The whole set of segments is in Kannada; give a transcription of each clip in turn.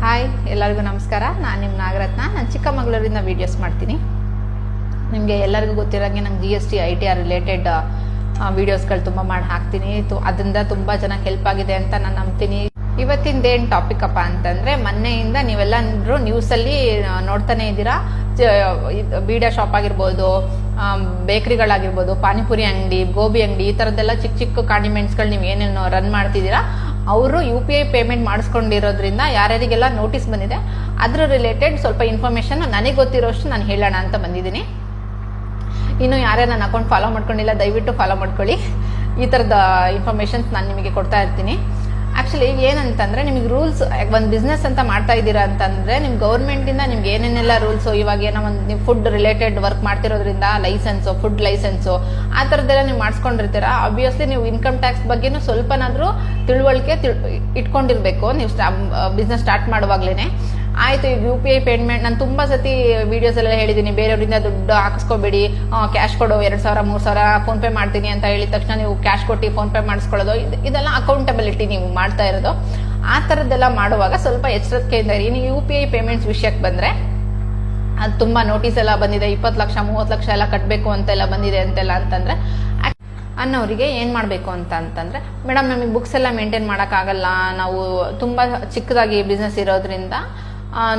ಹಾಯ್ ಎಲ್ಲರಿಗೂ ನಮಸ್ಕಾರ. ನಾನು ನಿಮ್ಮ ನಾಗರತ್ನ. ನಾನು ಚಿಕ್ಕಮಗಳೂರಿಂದ ವೀಡಿಯೋಸ್ ಮಾಡ್ತೀನಿ. ನಿಮಗೆ ಎಲ್ಲರಿಗೂ ಗೊತ್ತಿರೋಂಗೆ ನಂಗೆ GST ITR ರಿಲೇಟೆಡ್ ವೀಡಿಯೋಸ್ಗಳು ತುಂಬ ಮಾಡಿ ಹಾಕ್ತೀನಿ. ಅದರಿಂದ ತುಂಬ ಚೆನ್ನಾಗಿ ಹೆಲ್ಪ್ ಆಗಿದೆ ಅಂತ ನಾನು ನಂಬ್ತೀನಿ. ಇವತ್ತಿಂದೇನು ಟಾಪಿಕ್ ಅಪ್ಪ ಅಂತಂದರೆ, ಮೊನ್ನೆಯಿಂದ ನೀವೆಲ್ಲರೂ ನ್ಯೂಸಲ್ಲಿ ನೋಡ್ತಾನೆ ಇದ್ದೀರಾ. ಬೀಡಾ ಶಾಪ್ ಆಗಿರ್ಬೋದು, ಬೇಕ್ರಿಗಳಾಗಿರ್ಬೋದು, ಪಾನಿಪುರಿ ಅಂಗಡಿ, ಗೋಬಿ ಅಂಗಡಿ, ಈ ಥರದ್ದೆಲ್ಲ ಚಿಕ್ಕ ಚಿಕ್ಕ ಕಾಂಡಿಮೆಂಟ್ಸ್ಗಳು ನೀವು ಏನೇನು ರನ್ ಮಾಡ್ತಿದ್ದೀರಾ ಅವರು UPI ಪೇಮೆಂಟ್ ಮಾಡಿಸ್ಕೊಂಡಿರೋದ್ರಿಂದ ಯಾರ್ಯಾರಿಗೆಲ್ಲ ನೋಟಿಸ್ ಬಂದಿದೆ ಅದ್ರ ರಿಲೇಟೆಡ್ ಸ್ವಲ್ಪ ಇನ್ಫಾರ್ಮೇಷನ್ ನನಗೆ ಗೊತ್ತಿರೋಷ್ಟು ನಾನು ಹೇಳೋಣ ಅಂತ ಬಂದಿದ್ದೀನಿ. ಇನ್ನು ಯಾರ್ಯಾರು ನನ್ನ ಅಕೌಂಟ್ ಫಾಲೋ ಮಾಡ್ಕೊಂಡಿಲ್ಲ ದಯವಿಟ್ಟು ಫಾಲೋ ಮಾಡ್ಕೊಳ್ಳಿ. ಈ ಥರದ ಇನ್ಫಾರ್ಮೇಷನ್ಸ್ ನಾನು ನಿಮಗೆ ಕೊಡ್ತಾ ಇರ್ತೀನಿ. ಆ್ಯಕ್ಚುಲಿ ಏನಂತಂದರೆ, ನಿಮಗೆ ರೂಲ್ಸ್ ಒಂದು ಬಿಸ್ನೆಸ್ ಅಂತ ಮಾಡ್ತಾ ಇದ್ದೀರಾ ಅಂತಂದರೆ ನಿಮ್ಮ ಗೌರ್ಮೆಂಟಿಂದ ನಿಮ್ಗೆ ಏನೇನೆಲ್ಲ ರೂಲ್ಸು, ಇವಾಗ ಏನೋ ಒಂದು ನೀವು ಫುಡ್ ರಿಲೇಟೆಡ್ ವರ್ಕ್ ಮಾಡ್ತಿರೋದ್ರಿಂದ ಲೈಸೆನ್ಸು, ಫುಡ್ ಲೈಸೆನ್ಸು ಆ ಥರದ್ದೆಲ್ಲ ನೀವು ಮಾಡಿಸ್ಕೊಂಡಿರ್ತೀರ. ಆಬ್ವಿಯಸ್ಲಿ ನೀವು ಇನ್ಕಮ್ ಟ್ಯಾಕ್ಸ್ ಬಗ್ಗೆನೂ ಸ್ವಲ್ಪನಾದರೂ ತಿಳುವಳಿಕೆ ಇಟ್ಕೊಂಡಿರ್ಬೇಕು ನೀವು ಬಿಸ್ನೆಸ್ ಸ್ಟಾರ್ಟ್ ಮಾಡುವಾಗ್ಲೇ. ಆಯಿತು, ಈಗ UPI ಪೇಮೆಂಟ್ ನಾನು ತುಂಬ ಸತಿ ವೀಡಿಯೋಸಲ್ಲೆಲ್ಲ ಹೇಳಿದ್ದೀನಿ, ಬೇರೆಯವರಿಂದ ದುಡ್ಡು ಹಾಕಿಸ್ಕೋಬೇಡಿ, ಕ್ಯಾಶ್ ಕೊಡು 2,000 3,000 ಫೋನ್ಪೇ ಮಾಡ್ತೀನಿ ಅಂತ ಹೇಳಿದ ತಕ್ಷಣ ನೀವು ಕ್ಯಾಶ್ ಕೊಟ್ಟು ಫೋನ್ಪೇ ಮಾಡಿಸ್ಕೊಳ್ಳೋದು, ಇದೆಲ್ಲ ಅಕೌಂಟಬಿಲಿಟಿ ನೀವು ಮಾಡ್ತಾ ಇರೋದು. ಆ ಥರದ್ದೆಲ್ಲ ಮಾಡುವಾಗ ಸ್ವಲ್ಪ ಎಚ್ಚರಿಕೆಯಿಂದ ಇರಿ. ನೀವು UPI ಪೇಮೆಂಟ್ಸ್ ವಿಷಯಕ್ಕೆ ಬಂದರೆ ಅದು ತುಂಬ ನೋಟಿಸ್ ಎಲ್ಲ ಬಂದಿದೆ, 20 ಲಕ್ಷ 30 ಲಕ್ಷ ಎಲ್ಲ ಕಟ್ಟಬೇಕು ಅಂತೆಲ್ಲ ಬಂದಿದೆ ಅಂತೆಲ್ಲ ಅಂತಂದರೆ ಅನ್ನೋರಿಗೆ ಏನು ಮಾಡಬೇಕು ಅಂತಂದರೆ, ಮೇಡಮ್ ನಮಗೆ ಬುಕ್ಸ್ ಎಲ್ಲ ಮೇಂಟೈನ್ ಮಾಡೋಕ್ಕಾಗಲ್ಲ, ನಾವು ತುಂಬ ಚಿಕ್ಕದಾಗಿ ಬಿಸ್ನೆಸ್ ಇರೋದ್ರಿಂದ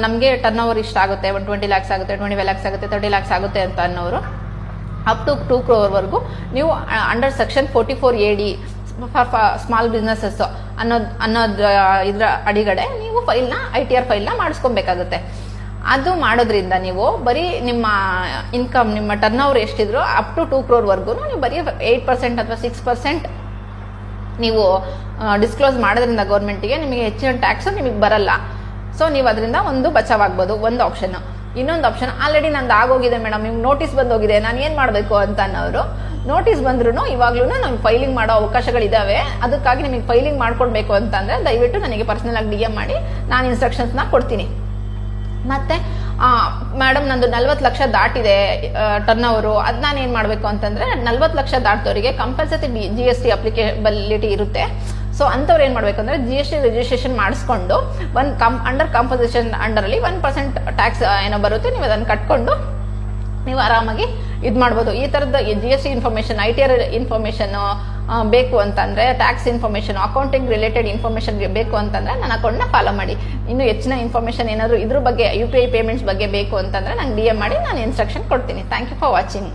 ನಮಗೆ ಟರ್ನ್ ಓವರ್ ಇಷ್ಟ ಆಗುತ್ತೆ, 20 lakhs ಆಗುತ್ತೆ, 25 lakhs ಆಗುತ್ತೆ, 30 lakhs ಆಗುತ್ತೆ ಅಂತ ಅನ್ನೋರು ಅಪ್ ಟು 2 crore ನೀವು under section 44AD small businesses ಅನ್ನೋದು ಇದ್ರ ಅಡಿಗಡೆ ನೀವು ITR ಫೈಲ್ನ ಮಾಡಿಸ್ಕೊಬೇಕಾಗುತ್ತೆ. ಅದು ಮಾಡೋದ್ರಿಂದ ನೀವು ಬರೀ ನಿಮ್ಮ ಇನ್ಕಮ್, ನಿಮ್ಮ ಟರ್ನ್ ಓವರ್ ಎಷ್ಟಿದ್ರು ಅಪ್ ಟು 2 crore ನೀವು ಬರೀ 8% ಅಥವಾ 6% ನೀವು ಡಿಸ್ಕ್ಲೋಸ್ ಮಾಡೋದ್ರಿಂದ ಗೌರ್ಮೆಂಟಿಗೆ ನಿಮಗೆ ಹೆಚ್ಚಿನ ಟ್ಯಾಕ್ಸ್ ನಿಮಗೆ ಬರಲ್ಲ. ಸೊ ನೀವು ಅದರಿಂದ ಒಂದು ಬಚಾವಾಗ್ಬೋದು, ಒಂದು ಆಪ್ಷನ್. ಇನ್ನೊಂದು ಆಪ್ಷನ್, ಆಲ್ರೆಡಿ ನಂದು ಆಗೋಗಿದೆ ಮೇಡಮ್, ನಿಮ್ಗೆ ನೋಟಿಸ್ ಬಂದೋಗಿದೆ, ನಾನು ಏನು ಮಾಡಬೇಕು ಅಂತ ಅನ್ನೋರು, ನೋಟಿಸ್ ಬಂದ್ರೂ ಇವಾಗ್ಲೂ ನಮ್ಗೆ ಫೈಲಿಂಗ್ ಮಾಡೋ ಅವಕಾಶಗಳಿದ್ದಾವೆ. ಅದಕ್ಕಾಗಿ ನಿಮಗೆ ಫೈಲಿಂಗ್ ಮಾಡ್ಕೊಳ್ಬೇಕು ಅಂತಂದರೆ ದಯವಿಟ್ಟು ನನಗೆ ಪರ್ಸನಲ್ ಆಗಿ DM ಮಾಡಿ, ನಾನು ಇನ್ಸ್ಟ್ರಕ್ಷನ್ಸ್ನ ಕೊಡ್ತೀನಿ. ಮತ್ತೆ ಮೇಡಮ್ ನಂದು 40 ಲಕ್ಷ ದಾಟಿದೆ ಟರ್ನ್ ಓವರು, ಅದು ನಾನು ಏನು ಮಾಡಬೇಕು ಅಂತಂದರೆ, 40 ಲಕ್ಷ ದಾಟಿದವರಿಗೆ ಕಂಪಲ್ಸರಿ GST ಅಪ್ಲಿಕೇಬಲಿಟಿ ಇರುತ್ತೆ. ಸೊ ಅಂಥವ್ರು ಏನು ಮಾಡಬೇಕು ಅಂದರೆ, GST ರಿಜಿಸ್ಟ್ರೇಷನ್ ಮಾಡಿಸ್ಕೊಂಡು ಅಂಡರ್ ಕಾಂಪೋಸಿಷನ್ ಅಂಡರಲ್ಲಿ 1% ಟ್ಯಾಕ್ಸ್ ಏನೋ ಬರುತ್ತೆ, ನೀವು ಅದನ್ನು ಕಟ್ಕೊಂಡು ನೀವು ಆರಾಮಾಗಿ ಇದು ಮಾಡ್ಬೋದು. ಈ ಥರದ GST ಇನ್ಫಾರ್ಮೇಷನ್, ITR ಇನ್ಫಾರ್ಮೇಷನ್ ಬೇಕು ಅಂತಂದರೆ, tax information, accounting related information ಬೇಕು ಅಂತಂದರೆ ನನ್ನ ಅಕೌಂಟ್ನ ಫಾಲೋ ಮಾಡಿ. ಇನ್ನು ಹೆಚ್ಚಿನ ಇನ್ಫಾರ್ಮೇಷನ್ ಏನಾದರೂ ಇದ್ರ ಬಗ್ಗೆ UPI ಪೇಮೆಂಟ್ಸ್ ಬಗ್ಗೆ ಬೇಕು ಅಂತಂದರೆ ನಂಗೆ DM ಮಾಡಿ, ನಾನು ಇನ್ಸ್ಟ್ರಕ್ಷನ್ ಕೊಡ್ತೀನಿ. Thank you for watching.